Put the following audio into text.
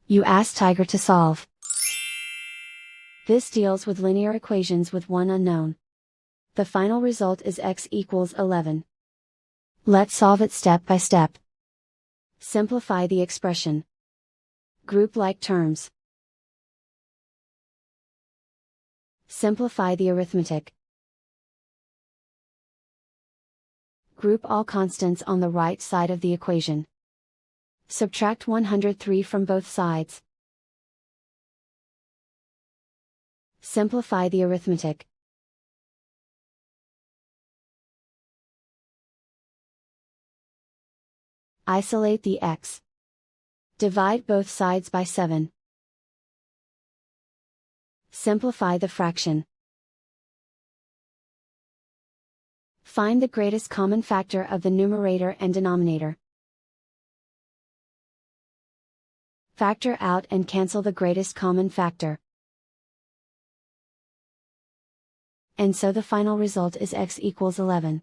You ask Tiger to solve. This deals with linear equations with one unknown. The final result is x equals 11. Let's solve it step by step. Simplify the expression. Group like terms. Simplify the arithmetic. Group all constants on the right side of the equation. Subtract 103 from both sides. Simplify the arithmetic. Isolate the x. Divide both sides by 7. Simplify the fraction. Find the greatest common factor of the numerator and denominator. Factor out and cancel the greatest common factor. And so the final result is x equals 11.